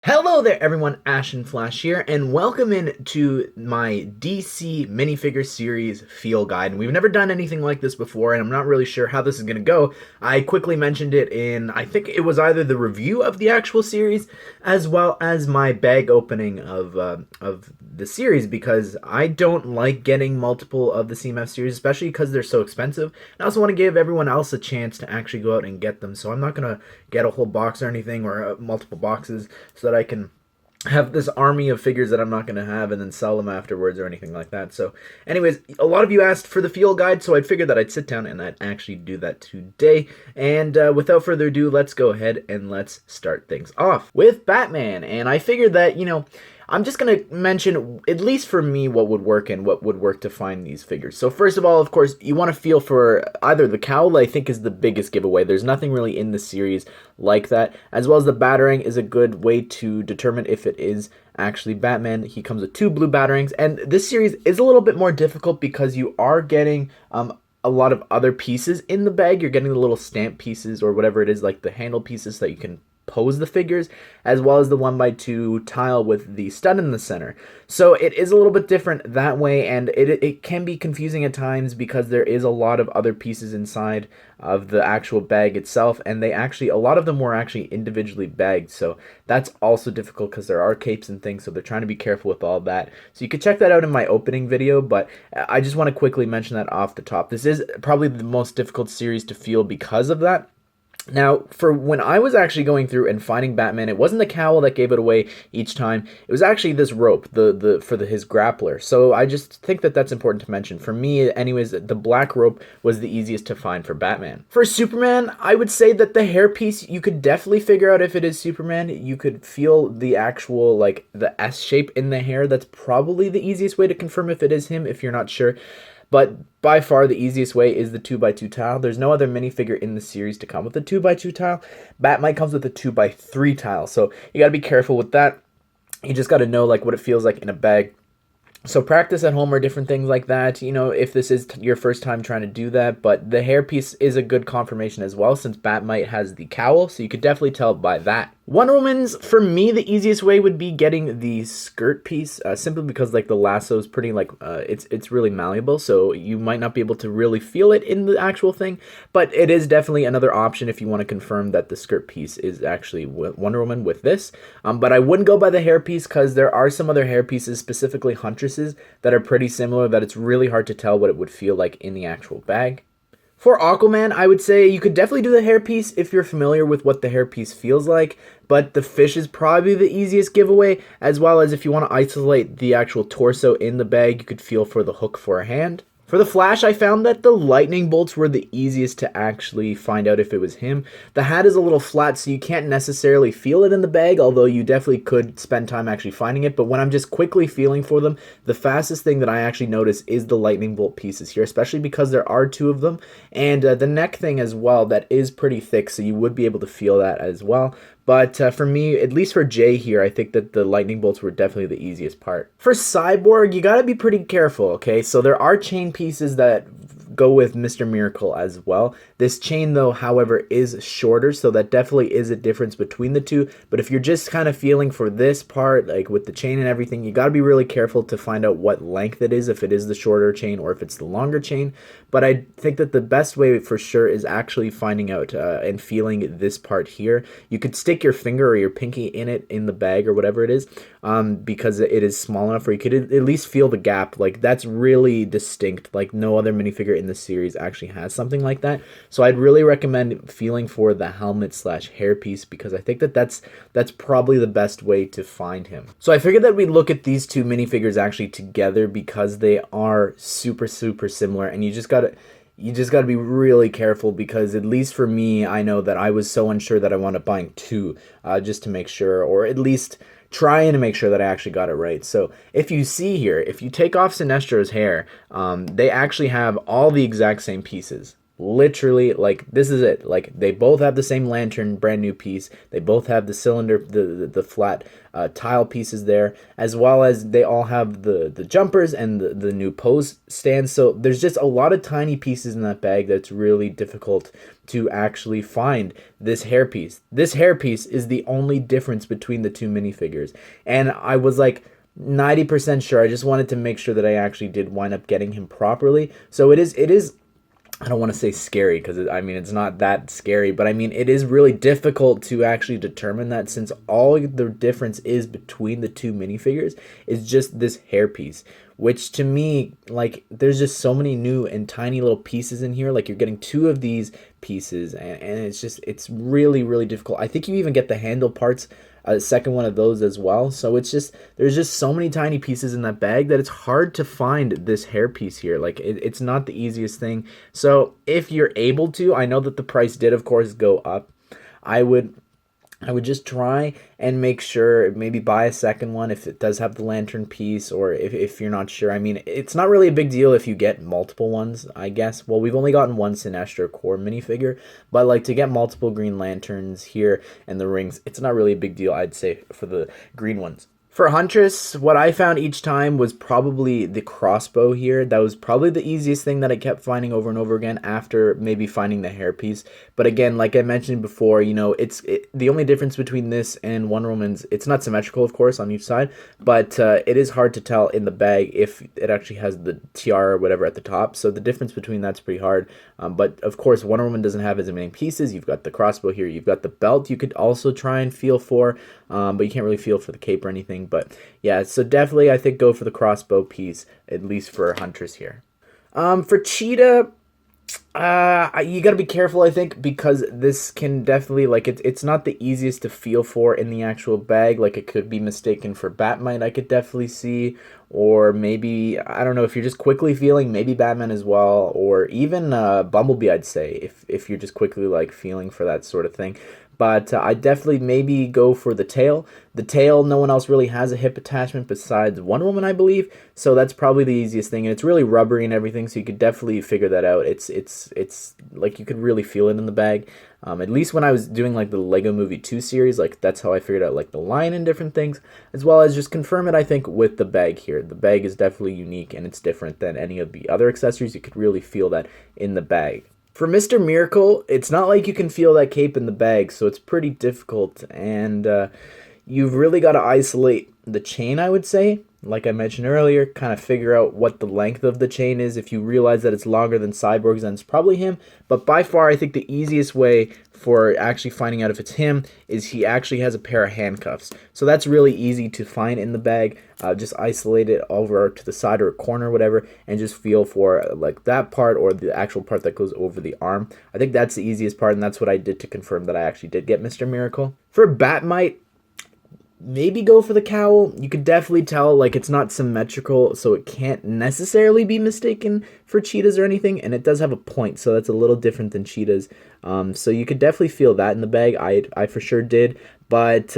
Hello there everyone, Ashnflash here, and welcome in to my DC Minifigure Series Feel Guide. And we've never done anything like this before, and I'm not really sure how this is going to go. I quickly mentioned it in, I think it was either the review of the actual series, as well as my bag opening of the series, because I don't like getting multiple of the CMF series, especially because they're so expensive. And I also want to give everyone else a chance to actually go out and get them, so I'm not going to get a whole box or anything, or multiple boxes, so that I can have this army of figures that I'm not going to have and then sell them afterwards or anything like that. So anyways, a lot of you asked for the feel guide, so I figured that I'd sit down and I'd actually do that today. And without further ado, let's go ahead and let's start things off with Batman. And I figured that, I'm just going to mention, at least for me, what would work and what would work to find these figures. So first of all, of course, you want to feel for either the cowl, I think is the biggest giveaway. There's nothing really in the series like that, as well as the Batarang is a good way to determine if it is actually Batman. He comes with 2 blue Batarangs, and this series is a little bit more difficult because you are getting a lot of other pieces in the bag. You're getting the little stamp pieces or whatever it is, like the handle pieces that you can pose the figures, as well as the 1x2 tile with the stud in the center. So it is a little bit different that way, and it can be confusing at times because there is a lot of other pieces inside of the actual bag itself, and a lot of them were actually individually bagged, so that's also difficult because there are capes and things, so they're trying to be careful with all that. So you can check that out in my opening video, but I just want to quickly mention that off the top. This is probably the most difficult series to feel because of that. Now, for when I was actually going through and finding Batman, it wasn't the cowl that gave it away each time. It was actually this rope, his grappler. So I just think that that's important to mention. For me, anyways, the black rope was the easiest to find for Batman. For Superman, I would say that the hairpiece, you could definitely figure out if it is Superman. You could feel the actual, like, the S shape in the hair. That's probably the easiest way to confirm if it is him, if you're not sure. But by far the easiest way is the 2x2 tile. There's no other minifigure in the series to come with a 2x2 tile. Batmite comes with a 2x3 tile, so you gotta be careful with that. You just gotta know like what it feels like in a bag. So practice at home or different things like that, if this is your first time trying to do that. But the hairpiece is a good confirmation as well, since Batmite has the cowl, so you could definitely tell by that. Wonder Woman's, for me, the easiest way would be getting the skirt piece, simply because like the lasso is pretty it's really malleable, so you might not be able to really feel it in the actual thing, but it is definitely another option if you want to confirm that the skirt piece is actually Wonder Woman with this. But I wouldn't go by the hair piece because there are some other hair pieces, specifically Huntresses, that are pretty similar, that it's really hard to tell what it would feel like in the actual bag. For Aquaman, I would say you could definitely do the hairpiece if you're familiar with what the hairpiece feels like, but the fish is probably the easiest giveaway, as well as if you want to isolate the actual torso in the bag, you could feel for the hook for a hand. For the Flash, I found that the lightning bolts were the easiest to actually find out if it was him. The hat is a little flat, so you can't necessarily feel it in the bag, although you definitely could spend time actually finding it. But when I'm just quickly feeling for them, the fastest thing that I actually notice is the lightning bolt pieces here, especially because there are 2 of them. And the neck thing as well, that is pretty thick, so you would be able to feel that as well. But for me, at least for Jay here, I think that the lightning bolts were definitely the easiest part. For Cyborg, you gotta be pretty careful, okay? So there are chain pieces that go with Mr. Miracle as well. This chain, though, however, is shorter, so that definitely is a difference between the 2. But if you're just kind of feeling for this part, like with the chain and everything, you gotta be really careful to find out what length it is, if it is the shorter chain or if it's the longer chain. But I think that the best way for sure is actually finding out and feeling this part here. You could stick your finger or your pinky in it in the bag or whatever it is, because it is small enough where you could at least feel the gap. Like, that's really distinct. Like, no other minifigure in the series actually has something like that. So I'd really recommend feeling for the helmet / hairpiece, because I think that that's probably the best way to find him. So I figured that we'd look at these 2 minifigures actually together because they are super similar, and you just gotta be really careful, because at least for me, I know that I was so unsure that I wound up buying 2 just to make sure, or at least trying to make sure that I actually got it right. So if you see here, if you take off Sinestro's hair, they actually have all the exact same pieces. literally, like, this is it. Like, they both have the same lantern, brand new piece. They both have the cylinder, the flat tile pieces there, as well as they all have the jumpers and the new pose stands. So there's just a lot of tiny pieces in that bag that's really difficult to actually find this hairpiece. This hairpiece is the only difference between the two minifigures. And I was like 90% sure. I just wanted to make sure that I actually did wind up getting him properly. So it is I don't want to say scary, because I mean, it's not that scary, but I mean, it is really difficult to actually determine that, since all the difference is between the two minifigures is just this hairpiece, which to me, like, there's just so many new and tiny little pieces in here. Like, you're getting two of these pieces, and it's really, really difficult. I think you even get the handle parts, a second one of those as well. So there's just so many tiny pieces in that bag that it's hard to find this hairpiece here. Like, it's not the easiest thing. So if you're able to, I know that the price did of course go up, I would just try and make sure, maybe buy a second one if it does have the lantern piece, or if you're not sure. I mean, it's not really a big deal if you get multiple ones, I guess. Well, we've only gotten one Sinestro core minifigure, but like, to get multiple Green Lanterns here and the rings, it's not really a big deal, I'd say, for the green ones. For Huntress, what I found each time was probably the crossbow here. That was probably the easiest thing that I kept finding over and over again, after maybe finding the hairpiece. But again, like I mentioned before, you know, the only difference between this and Wonder Woman's, it's not symmetrical, of course, on each side, but it is hard to tell in the bag if it actually has the tiara or whatever at the top. So the difference between that's pretty hard. But of course, Wonder Woman doesn't have as many pieces. You've got the crossbow here. You've got the belt you could also try and feel for, but you can't really feel for the cape or anything. But yeah, so definitely I think go for the crossbow piece, at least for Huntress here. For Cheetah, you gotta be careful, I think, because this can definitely, like, it's not the easiest to feel for in the actual bag. Like, it could be mistaken for Batmite, I could definitely see, or maybe, I don't know, if you're just quickly feeling, maybe Batman as well, or even Bumblebee, I'd say, if you're just quickly, like, feeling for that sort of thing. But I definitely maybe go for the tail. The tail, no one else really has a hip attachment besides Wonder Woman, I believe. So that's probably the easiest thing, and it's really rubbery and everything, so you could definitely figure that out. It's like, you could really feel it in the bag. At least when I was doing like the Lego Movie 2 series, like, that's how I figured out like the line and different things, as well as just confirm it, I think, with the bag here. The bag is definitely unique, and it's different than any of the other accessories. You could really feel that in the bag. For Mr. Miracle, it's not like you can feel that cape in the bag, so it's pretty difficult, and you've really got to isolate the chain, I would say. Like I mentioned earlier, kind of figure out what the length of the chain is. If you realize that it's longer than Cyborg's, then it's probably him. But by far, I think the easiest way for actually finding out if it's him is he actually has a pair of handcuffs. So that's really easy to find in the bag. Just isolate it over to the side or a corner or whatever, and just feel for like that part or the actual part that goes over the arm. I think that's the easiest part, and that's what I did to confirm that I actually did get Mr. Miracle. For Batmite, maybe go for the cowl. You could definitely tell, like, it's not symmetrical, so it can't necessarily be mistaken for Cheetah's or anything, and it does have a point, so that's a little different than Cheetah's. So you could definitely feel that in the bag. I for sure did, but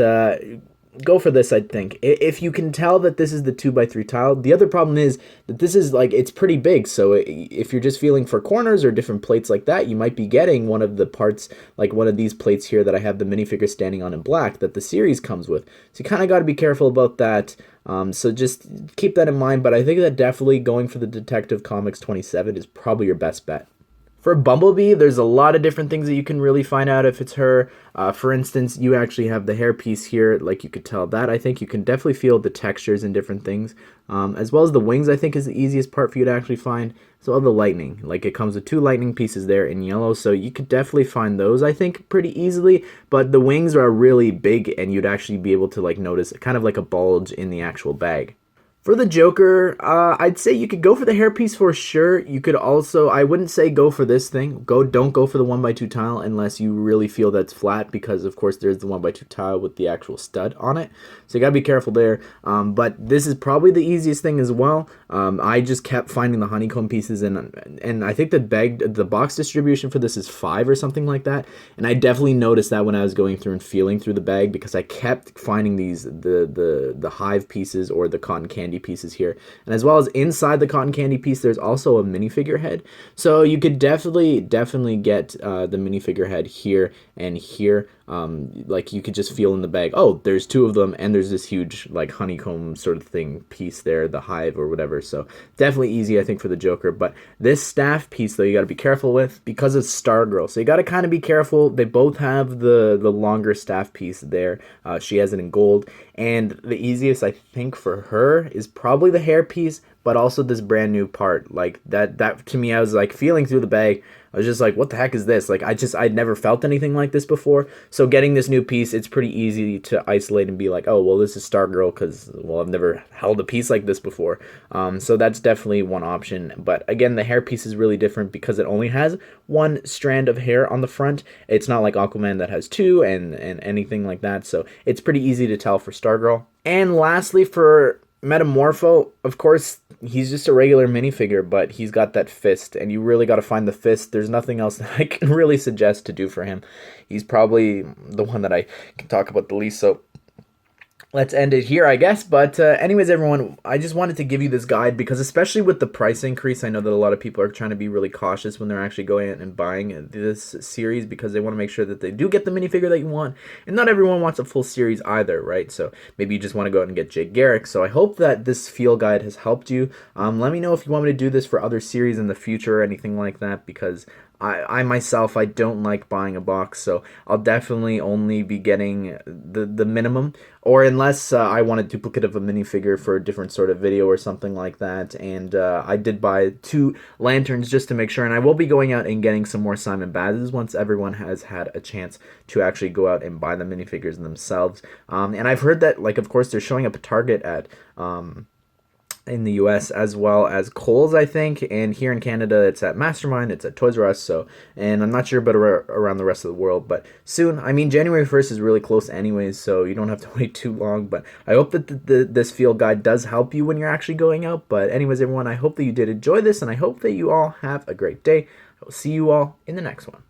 go for this, I think. If you can tell that this is the 2x3 tile. The other problem is that this is, like, it's pretty big, so if you're just feeling for corners or different plates like that, you might be getting one of the parts, like one of these plates here that I have the minifigure standing on in black that the series comes with. So you kind of got to be careful about that. So just keep that in mind, but I think that definitely going for the Detective Comics 27 is probably your best bet. For Bumblebee, there's a lot of different things that you can really find out if it's her. For instance, you actually have the hairpiece here, like you could tell that. I think you can definitely feel the textures and different things. As well as the wings, I think, is the easiest part for you to actually find. So the lightning, like, it comes with 2 lightning pieces there in yellow, so you could definitely find those, I think, pretty easily. But the wings are really big, and you'd actually be able to, like, notice kind of like a bulge in the actual bag. For the Joker, I'd say you could go for the hairpiece for sure. You could also, I wouldn't say go for this thing. Don't go for the 1x2 tile unless you really feel that's flat, because of course there's the 1x2 tile with the actual stud on it. So you gotta be careful there. But this is probably the easiest thing as well. I just kept finding the honeycomb pieces, and I think the box distribution for this is 5 or something like that. And I definitely noticed that when I was going through and feeling through the bag, because I kept finding these the hive pieces or the cotton candy candy pieces here. And as well as inside the cotton candy piece, there's also a minifigure head. So you could definitely get the minifigure head here and here. Like you could just feel in the bag, oh, there's two of them, and there's this huge like honeycomb sort of thing piece there, the hive or whatever. So definitely easy, I think, for the Joker. But this staff piece, though, you got to be careful with because it's Stargirl. So you got to kind of be careful. They both have the longer staff piece there. She has it in gold, and the easiest, I think, for her is probably the hair piece, but also this brand new part. Like that to me, I was like feeling through the bag, I was just like, what the heck is this? Like, I'd never felt anything like this before. So getting this new piece, it's pretty easy to isolate and be like, oh, well, this is Stargirl because, well, I've never held a piece like this before. So that's definitely one option. But again, the hair piece is really different because it only has one strand of hair on the front. It's not like Aquaman that has two and anything like that. So it's pretty easy to tell for Stargirl. And lastly, for Metamorpho, of course, he's just a regular minifigure, but he's got that fist, and you really got to find the fist. There's nothing else that I can really suggest to do for him. He's probably the one that I can talk about the least, so let's end it here, I guess. But anyways, everyone, I just wanted to give you this guide because especially with the price increase, I know that a lot of people are trying to be really cautious when they're actually going out and buying this series because they want to make sure that they do get the minifigure that you want. And not everyone wants a full series either, right? So maybe you just want to go out and get Jake Garrick. So I hope that this feel guide has helped you. Let me know if you want me to do this for other series in the future or anything like that, because I myself, I don't like buying a box, so I'll definitely only be getting the minimum, or unless I want a duplicate of a minifigure for a different sort of video or something like that. And I did buy 2 lanterns just to make sure, and I will be going out and getting some more Simon Bazes once everyone has had a chance to actually go out and buy the minifigures themselves. And I've heard that, like, of course, they're showing up at Target at in the US, as well as Kohl's, I think, and here in Canada it's at Mastermind, it's at Toys R Us. So, and I'm not sure about around the rest of the world, but soon. I mean, January 1st is really close anyways, so you don't have to wait too long. But I hope that this field guide does help you when you're actually going out. But anyways, everyone, I hope that you did enjoy this, and I hope that you all have a great day. I will see you all in the next one.